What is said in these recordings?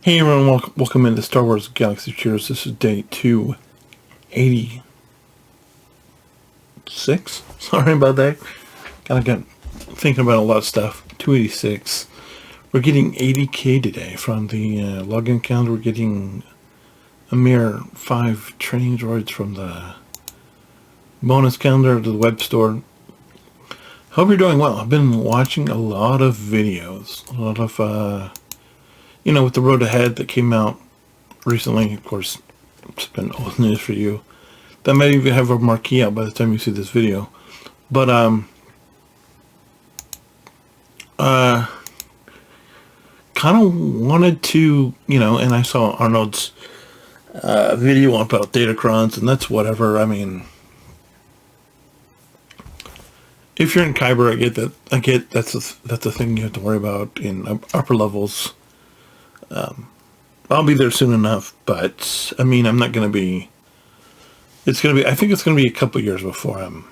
Hey everyone, welcome into Star Wars Galaxy Cheers. This is day 286. Sorry about that. Got thinking about a lot of stuff. 286. We're getting 80k today from the login calendar. We're getting a mere 5 training droids from the bonus calendar to the web store. Hope you're doing well. I've been watching a lot of videos. A lot of with the road ahead that came out recently. Of course, it's been old news for you. That might even have a marquee out by the time you see this video. But kind of wanted to, and I saw Arnold's video about Datacrons, and that's whatever. I mean, if you're in Kyber, I get that's a thing you have to worry about in upper levels. I'll be there soon enough, but I mean, I'm not going to be. I think it's going to be a couple years before I'm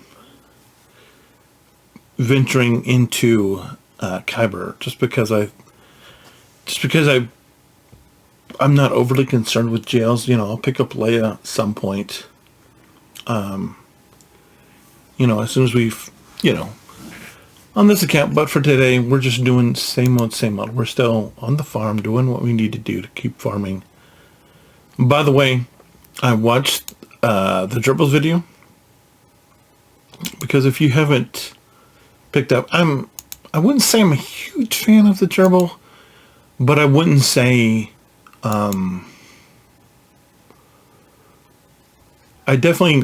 venturing into Kyber, just because I'm not overly concerned with jails. I'll pick up Leia at some point. As soon as we've, on this account. But for today, we're just doing same old. We're still on the farm doing what we need to do to keep farming. By the way, I watched the Gerbils video, because if you haven't picked up, I wouldn't say I'm a huge fan of the Gerbil, but I wouldn't say I definitely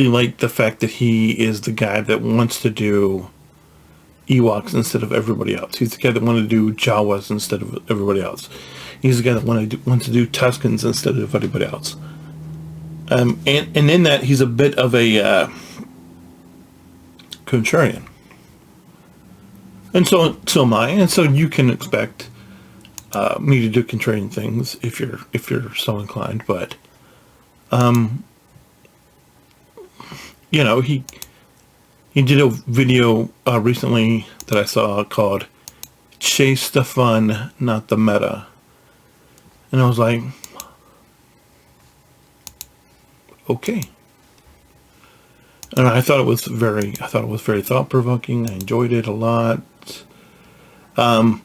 like the fact that he is the guy that wants to do Ewoks instead of everybody else. He's the guy that wanted to do Jawas instead of everybody else. He's the guy that wants to do Tuscans instead of everybody else. And in that, he's a bit of a contrarian. And so am I. And so you can expect me to do contrarian things if you're so inclined. But he did a video recently that I saw called "Chase the Fun, Not the Meta," and I was like, okay. And I thought it was very thought provoking. I enjoyed it a lot. By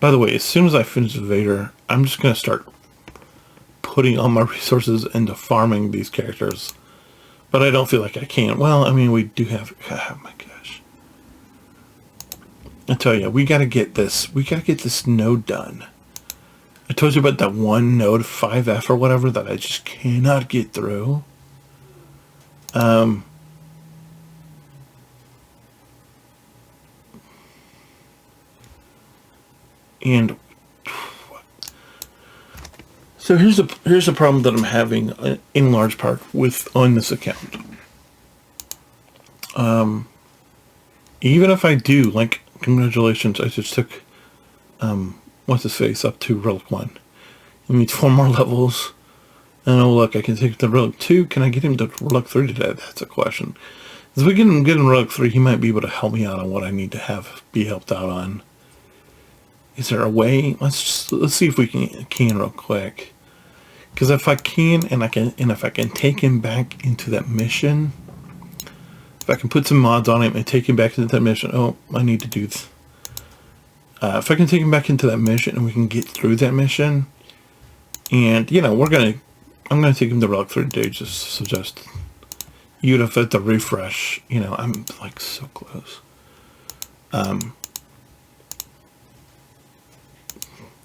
the way, as soon as I finish Vader, I'm just gonna start putting all my resources into farming these characters, but I don't feel like I can. Well, I mean, we do have. Oh my gosh! I tell you, we gotta get this node done. I told you about that one node 5F or whatever that I just cannot get through. And so here's a problem that I'm having in large part on this account. Even if I do, like, congratulations, I just took what's his face up to Relic 1. I need 4 more levels. And oh look, I can take him to Relic 2. Can I get him to Relic 3 today? That's a question. If we can get him Relic 3, he might be able to help me out on what I need to be helped out on. Is there a way? Let's see if we can real quick. Because if I can, and if I can take him back into that mission, if I can put some mods on him and take him back into that mission. Oh, I need to do this. If I can take him back into that mission and we can get through that mission, and I'm gonna take him to Relic 3 today. Just suggest you to fit the refresh. I'm like so close.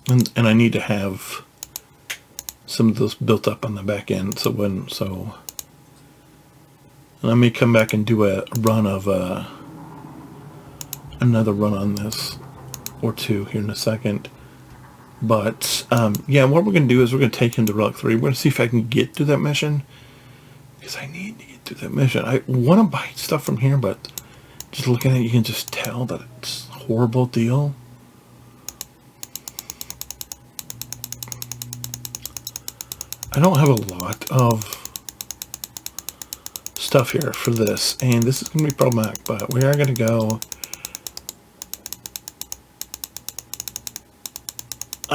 And I need to have some of those built up on the back end. So let me come back and do a run of another run on this or two here in a second. But yeah, what we're gonna do is we're gonna take him to Relic 3. We're gonna see if I can get to that mission, because I need to get to that mission. I want to buy stuff from here, but just looking at it, you can just tell that it's a horrible deal. I don't have a lot of stuff here for this, and this is going to be problematic, but we are going to go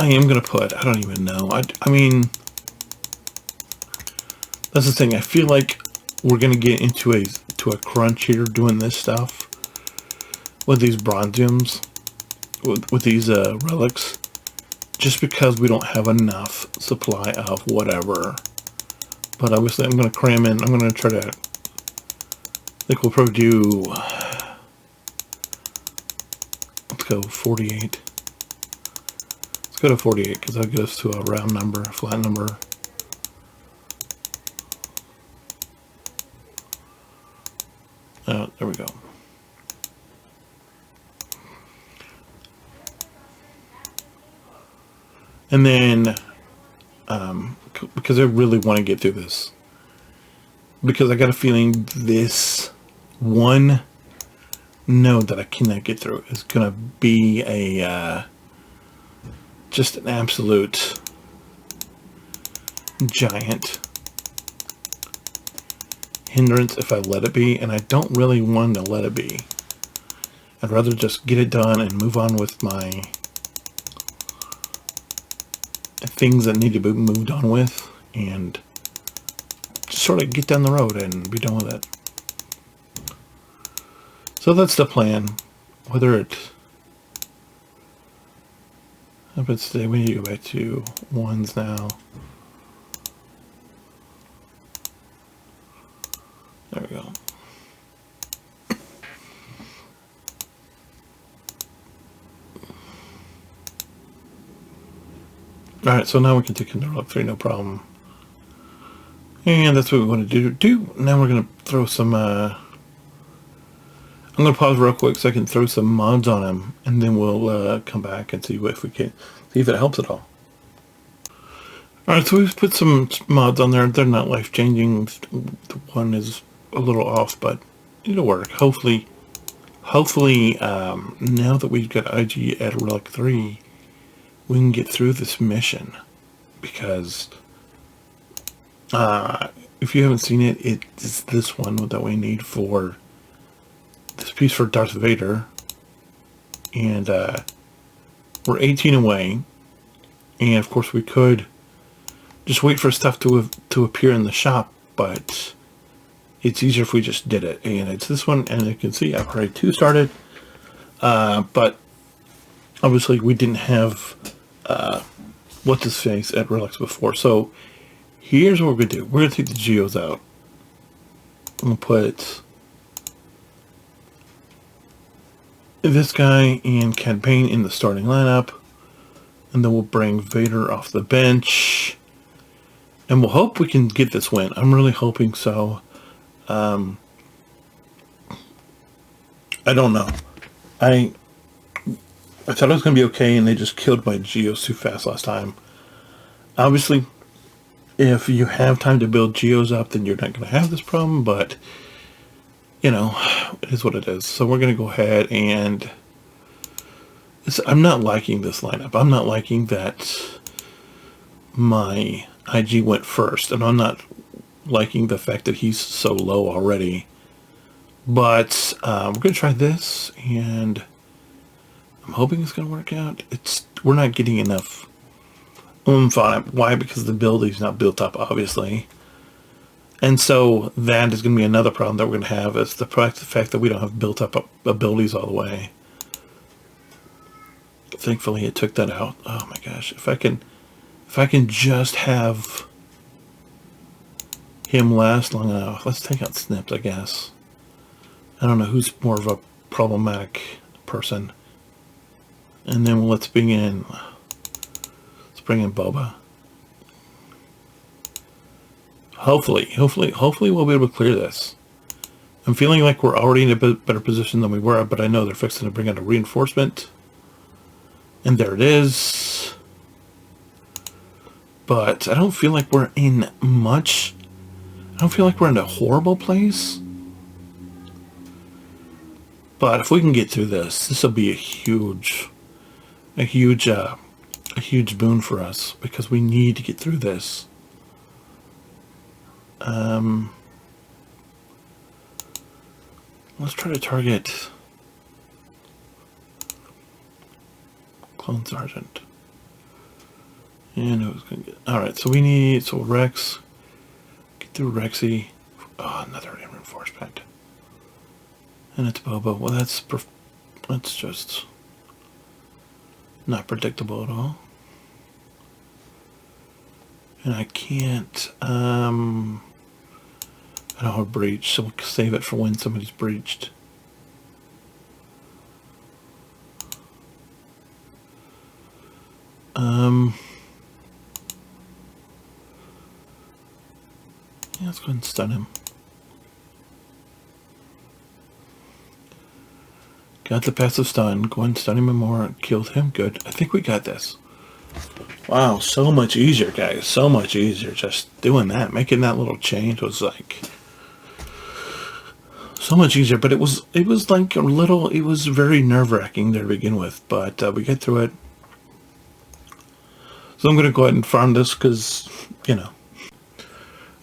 I am going to put, I don't even know. I mean, that's the thing. I feel like we're going to get into a crunch here doing this stuff with these bronziums, with these relics, just because we don't have enough supply of whatever. But obviously I'm going to cram in. I'm going to try to, I think we'll probably do, let's go 48. Let's go to 48 because that goes to a round number, a flat number. There we go. And then, because I really want to get through this, because I got a feeling this one node that I cannot get through is going to be a, just an absolute giant hindrance if I let it be, and I don't really want to let it be. I'd rather just get it done and move on with my things that need to be moved on with, and just sort of get down the road and be done with it. So that's the plan. Whether it happens today, we need to go back to ones now. There we go. Alright, so now we can take control of 3, no problem. And that's what we want to do. Now we're going to throw some, I'm going to pause real quick so I can throw some mods on him, and then we'll come back and see if we can, see if it helps at all. Alright, so we've put some mods on there. They're not life-changing. The one is a little off, but it'll work. Hopefully, now that we've got IG at Relic 3, we can get through this mission, because if you haven't seen it, it's this one that we need for this piece for Darth Vader, and we're 18 away, and of course we could just wait for stuff to appear in the shop, but it's easier if we just did it. And it's this one, and you can see I've already 2 started, but obviously we didn't have what's his face at Relics before. So here's what we're gonna do. We're gonna take the geos out. I'm gonna put this guy and Cad Bane in the starting lineup, and then we'll bring Vader off the bench, and we'll hope we can get this win. I'm really hoping so. I don't know. I thought it was going to be okay, and they just killed my geos too fast last time. Obviously, if you have time to build geos up, then you're not going to have this problem, but, you know, it is what it is. So we're going to go ahead and... I'm not liking this lineup. I'm not liking that my IG went first, and I'm not liking the fact that he's so low already. But we're going to try this, and I'm hoping it's going to work out. We're not getting enough oomph on it. Why? Because the ability's not built up, obviously. And so that is going to be another problem that we're going to have, is the fact that we don't have built up abilities all the way. Thankfully it took that out. Oh my gosh. If I can just have him last long enough. Let's take out Snips, I guess. I don't know who's more of a problematic person. And then let's bring in Boba. Hopefully we'll be able to clear this. I'm feeling like we're already in a bit better position than we were, but I know they're fixing to bring out a reinforcement. And there it is. But I don't feel like we're in much. I don't feel like we're in a horrible place. But if we can get through this will be a huge boon for us, because we need to get through this. Let's try to target Clone Sergeant. And it was gonna get, alright, so we need, so Rex, get through Rexy. Oh, another reinforcement. And it's Bobo. Well, that's just not predictable at all. And I can't, I don't have a breach, so we'll save it for when somebody's breached. Yeah, let's go ahead and stun him. Got the passive stun. Go ahead and stun him more. Killed him. Good. I think we got this. Wow, so much easier, guys. So much easier just doing that. Making that little change was like so much easier. But it was like a little, it was very nerve-wracking there to begin with. But we get through it. So I'm going to go ahead and farm this because, you know.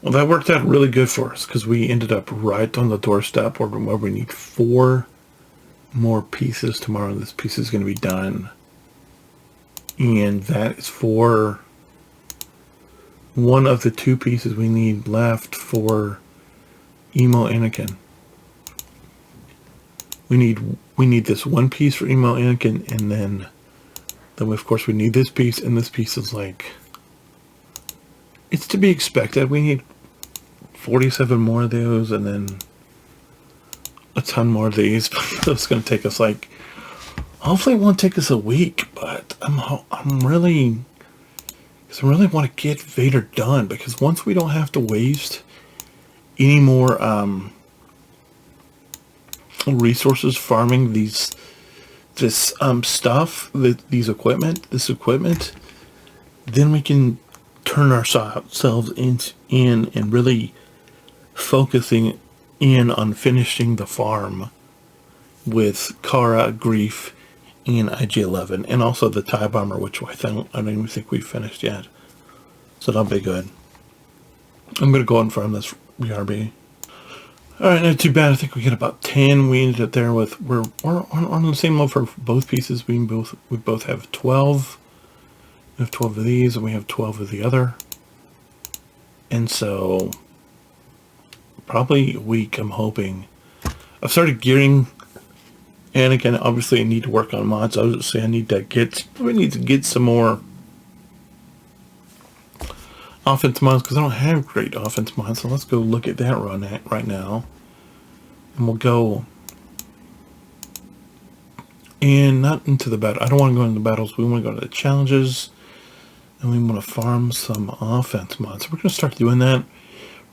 Well, that worked out really good for us because we ended up right on the doorstep where we need 4 more pieces tomorrow. This piece is going to be done. And that is for one of the 2 pieces we need left for Emo Anakin. We need this 1 piece for Emo Anakin, and then of course we need this piece, and this piece is like, it's to be expected. We need 47 more of those, and then a ton more of these. But it's going to take us like, hopefully it won't take us a week, but I'm really, because I really want to get Vader done, because once we don't have to waste any more resources farming this stuff, this equipment, then we can turn ourselves in and really focusing in on finishing the farm with Kara, Grief, and IG-11, and also the TIE Bomber, which I don't even think we've finished yet. So that'll be good. I'm going to go and farm this BRB. Alright, not too bad. I think we get about 10. We ended up there with, we're on the same level for both pieces. We both have 12. We have 12 of these, and we have 12 of the other. And so, probably a week, I'm hoping. I've started gearing Anakin. Obviously, I need to work on mods. I was just saying I need to get some more offense mods, because I don't have great offense mods. So let's go look at that right now. And we'll go, and not into the battle. I don't want to go into the battles. We want to go to the challenges, and we want to farm some offense mods. So we're going to start doing that.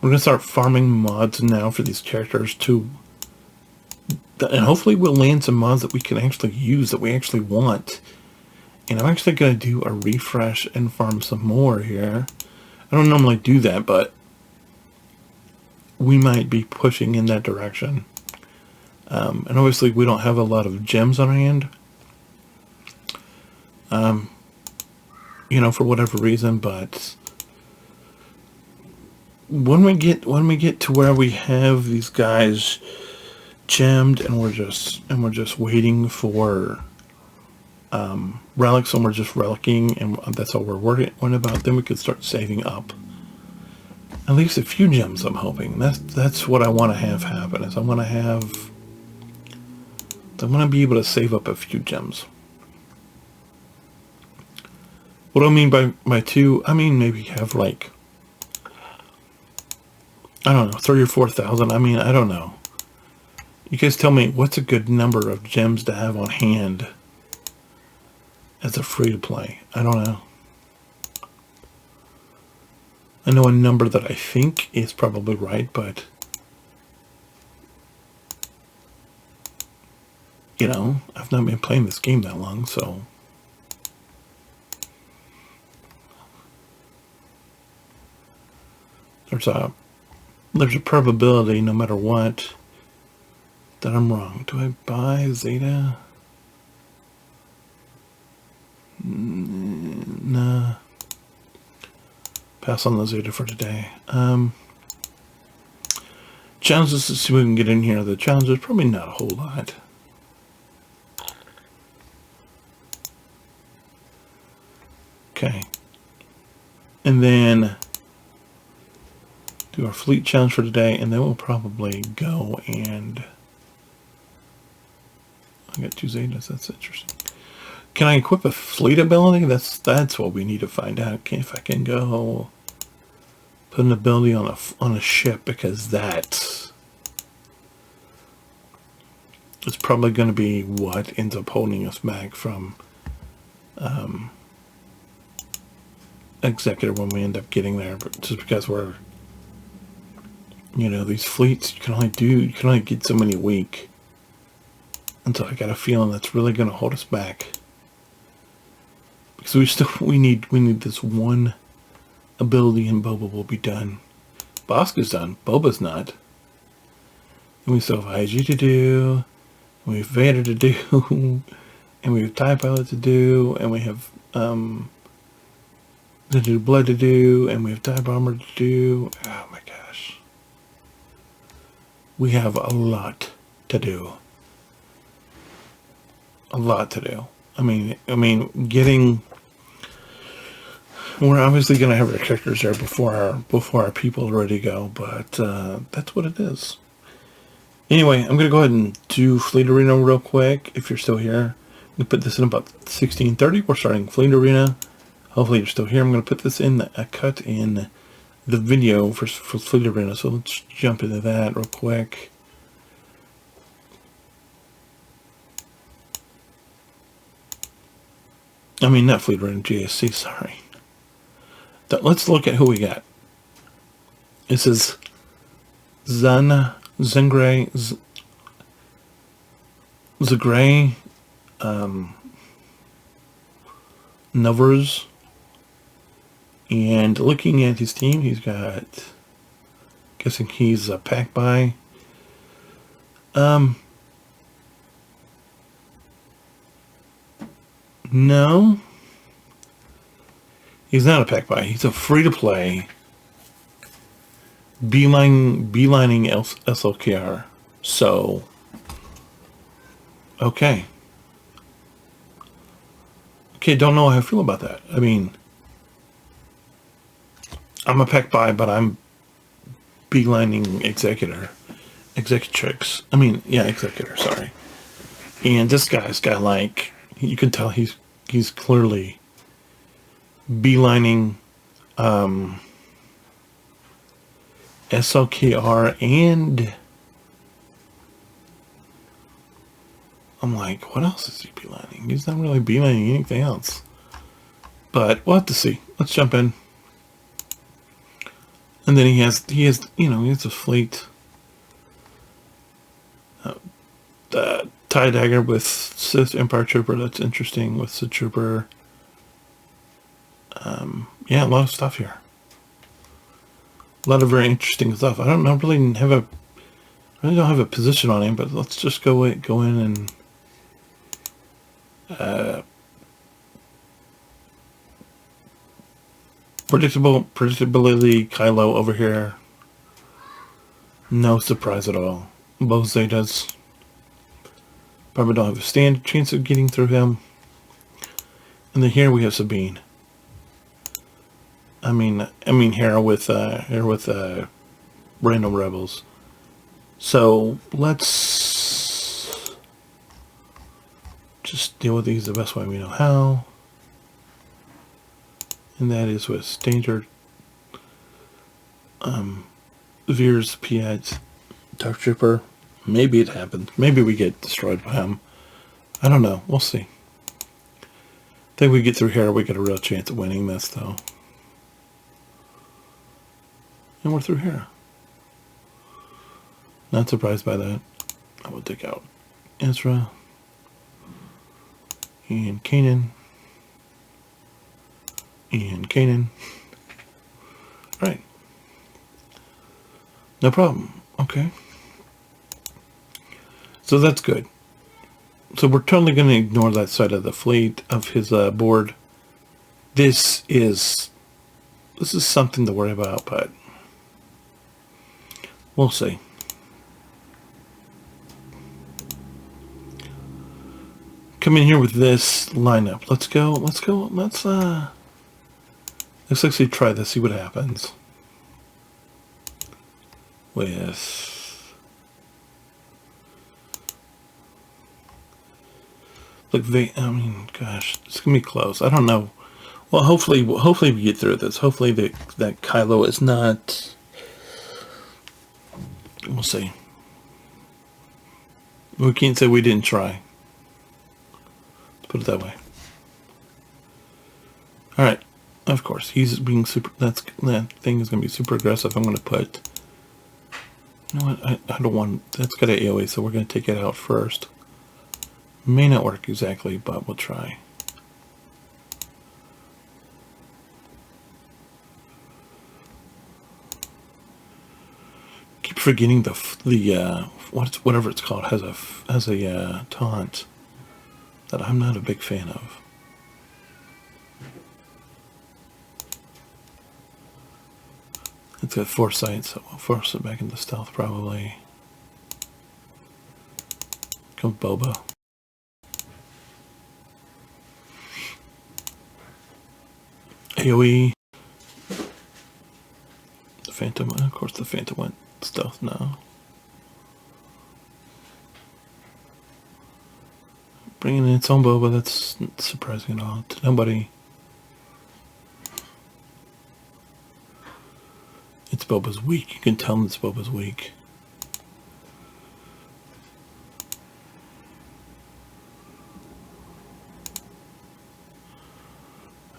We're going to start farming mods now for these characters too. And hopefully we'll land some mods that we can actually use, that we actually want. And I'm actually going to do a refresh and farm some more here. I don't normally do that, but we might be pushing in that direction. And obviously we don't have a lot of gems on hand. You know, for whatever reason, but when we get to where we have these guys gemmed and we're just waiting for relics, and we're just relicking, and that's all we're worrying about, then we could start saving up at least a few gems. I'm hoping that's what I want to have happen. Is I want to be able to save up a few gems. What do I mean by 2? I mean maybe have like, I don't know, 3,000 or 4,000. I mean, I don't know. You guys tell me what's a good number of gems to have on hand as a free-to-play. I don't know. I know a number that I think is probably right, but you know, I've not been playing this game that long, so there's a probability, no matter what, that I'm wrong. Do I buy Zeta? Nah. Pass on the Zeta for today. Challenges, to see if we can get in here. The challenges, probably not a whole lot. Okay. and then do our fleet challenge for today, and then we'll probably go and I got 2 Zetas. That's interesting. Can I equip a fleet ability? That's what we need to find out. If I can go put an ability on a ship, because that is probably going to be what ends up holding us back from Executor when we end up getting there. But just because we're, these fleets, you can only get so many a week. And so I got a feeling that's really going to hold us back. Because we need this one ability, and Boba will be done. Bosca's done. Boba's not. And we still have IG to do. And we have Vader to do. And we have TIE Pilot to do. And we have Blood to do. And we have TIE Bomber to do. Oh my gosh. We have a lot to do. A lot to do. I mean, we're obviously going to have our characters there before our people are ready to go, but that's what it is. Anyway, I'm going to go ahead and do Fleet Arena real quick. If you're still here, I'm going to put this in about 16:30. We're starting Fleet Arena. Hopefully you're still here. I'm going to put this in a cut in the video for Fleet Arena. So let's jump into that real quick. I mean, not Fleet Arena, GSC, sorry. Let's look at who we got. It says Zengray, Novers. And looking at his team, he's got, guessing he's a pack by. No. He's not a pack buy. He's a free-to-play beelining SLKR. So, okay. Okay, don't know how I feel about that. I mean, I'm a pack buy, but I'm beelining Executrix. I mean, yeah, Executor, sorry. And this guy's got, like, you can tell he's clearly beelining SLKR, and I'm like, what else is he beelining? He's not really beelining anything else. But we'll have to see. Let's jump in. And then he has a fleet. TIE Dagger with Sith Empire Trooper. That's interesting with Sith Trooper. Yeah, a lot of stuff here. A lot of very interesting stuff. I don't really don't have a position on him, but let's just go in and predictability. Kylo over here. No surprise at all. Both Zetas. Probably don't have a chance of getting through him. And then here we have Sabine. I mean here with random rebels. So let's just deal with these the best way we know how. And that is with standard Veers Piat Dark Trooper. Maybe it happens. Maybe we get destroyed by him. I don't know. We'll see. I think we get through here, we get a real chance of winning this, though. And we're through here. Not surprised by that. I will take out Ezra and Kanan. And Kanan. Right. No problem. Okay. So that's good. So we're totally going to ignore that side of the fleet of his board. This is something to worry about, but we'll see. Come in here with this lineup. Let's Let's actually try this, see what happens. With... Look, I mean, gosh, it's going to be close. I don't know. Well, hopefully we get through this. Hopefully that Kylo is not... We'll see. We can't say we didn't try. Let's put it that way. Alright. Of course, he's being super... That thing is going to be super aggressive. I'm going to put... You know what? I don't want... That's got an AoE, so we're going to take it out first. May not work exactly, but we'll try. Keep forgetting whatever it's called has a taunt that I'm not a big fan of. It's got foresight, so we'll force it back into stealth probably. Comes Boba. AoE. The Phantom, of course the Phantom went stealth now. Bringing in its own Boba, that's not surprising at all to nobody. It's Boba's weak. You can tell it's Boba's weak.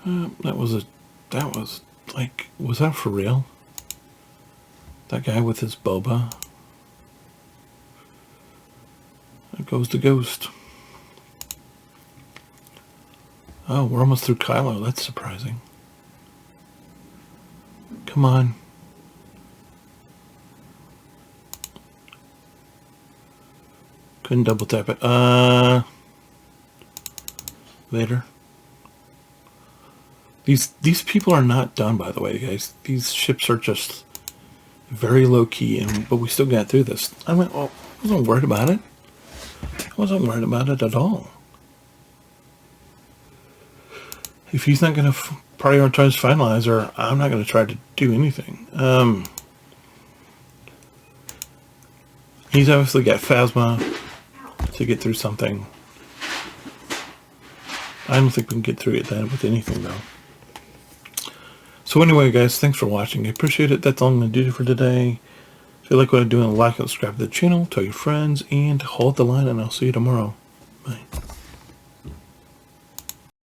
That was like, was that for real? That guy with his Boba? There goes the ghost. Oh, we're almost through Kylo. That's surprising. Come on. Couldn't double tap it. Later. These people are not done, by the way, guys. These ships are just very low key, but we still got through this. I wasn't worried about it. I wasn't worried about it at all. If he's not going to prioritize finalizer, I'm not going to try to do anything. He's obviously got Phasma to get through something. I don't think we can get through it then with anything, though. So anyway, guys, thanks for watching. I appreciate it. That's all I'm going to do for today. If you like what I'm doing, like and subscribe to the channel, tell your friends, and hold the line, and I'll see you tomorrow. Bye.